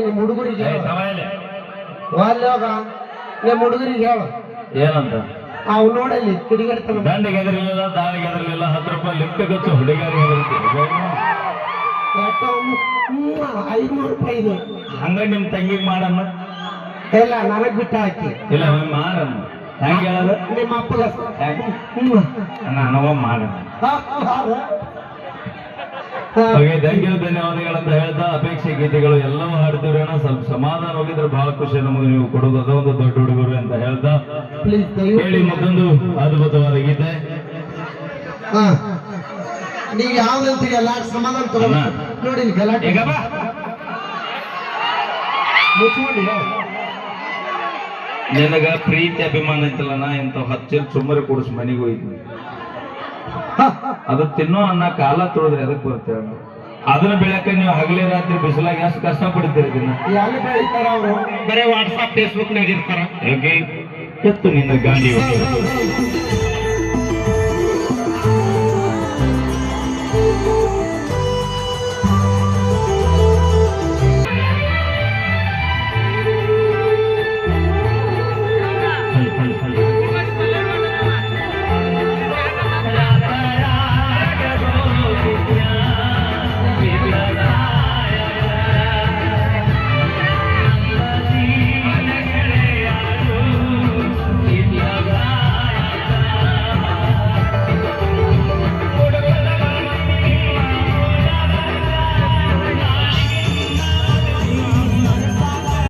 ನಿಮ್ಮ ಹುಡುಗರಿಗೆ ತವಾಯಲೆ ಹೋಗ ನಿಮ್ಮ ಹುಡುಗರಿಗೆ ಹೇಳು ಏನಂತ ಅವ್ ನೋಡಲ್ಲಿ ಕಿಡಿಗಡ್ತಾನ ದಂಡಿಗೆ ಎದರಲಿಲ್ಲ ದಾಳಿಗೆ ಎದರಲಿಲ್ಲ 10 ರೂಪಾಯಿ ಲಿಫ್ಟ್ ಗಚ್ಚು ಹುಡುಗಾರಿಗೆ ಹೆದರ್ತೀವಿ 500 ರೂಪಾಯಿ ಇದು ಹಂಗ ನಿಮ್ ತಂಗಿಗೆ ಮಾಡಮ್ಮ ಇಲ್ಲ ನನಗ್ ಬಿಟ್ಟ ಹಾಕಿ ಇಲ್ಲ ಮಾಡಮ್ಮ ಹೆಂಗ ಹೇಳದ ನಿಮ್ಮ ಅಪ್ಪಗ ನನವ ಮಾಡಮ್ಮ ಧನ್ಯವಾದಗಳಂತ ಹೇಳ್ತಾ ಅಪೇಕ್ಷೆ ಗೀತೆಗಳು ಎಲ್ಲವೂ ಹಾಡ್ತೀವ್ರಿ ಅಣ್ಣ ಸ್ವಲ್ಪ ಸಮಾಧಾನ ಹೋಗಿದ್ರೆ ಬಹಳ ಖುಷಿ ನಮಗೆ ನೀವು ಕೊಡೋದು ಅದೊಂದು ದೊಡ್ಡ ಹುಡುಗರು ಅಂತ ಹೇಳ್ತಾ ಹೇಳಿ ಮತ್ತೊಂದು ಅದ್ಭುತವಾದ ಗೀತೆ ನೀವು ಯಾವ್ದಂತೀರಿ ಎಲ್ಲ ಸಮಾಧಾನ ತಗೋ ನೋಡಿ ಗಲಾಟೆ ಮುಚ್ಚಿಕೊಂಡು ನಿನಗ ಪ್ರೀತಿ ಅಭಿಮಾನ ಐತಲ್ಲ ನಾ ಇಂತ 10 ಸುಮ್ಮನೆ ಕೂಡಿಸ್ ಮನೆಗೆ ಹೋಯ್ತು ಅದು ತಿನ್ನೋ ಅನ್ನ ಕಾಲ ತೊಳೆದ್ರಿ ಅದಕ್ಕೆ ಬರ್ತೇವೆ ಅದನ್ನ ಬೆಳಕ ನೀವು ಹಗಲೇ ರಾತ್ರಿ ಬಿಸಿಲಾಗಿ ಎಷ್ಟು ಕಷ್ಟ ಪಡ್ತೀರಿ ದಿನ ಎಲ್ಲಿ ಬೆಳಿತಾರ ಅವರು ಬರೇ ವಾಟ್ಸಾಪ್ ಫೇಸ್ಬುಕ್ ನಾಗ ಇರ್ತಾರ ಹೇಗೆ ಎತ್ತು ನಿನ್ನ ಗಾಂಡಿ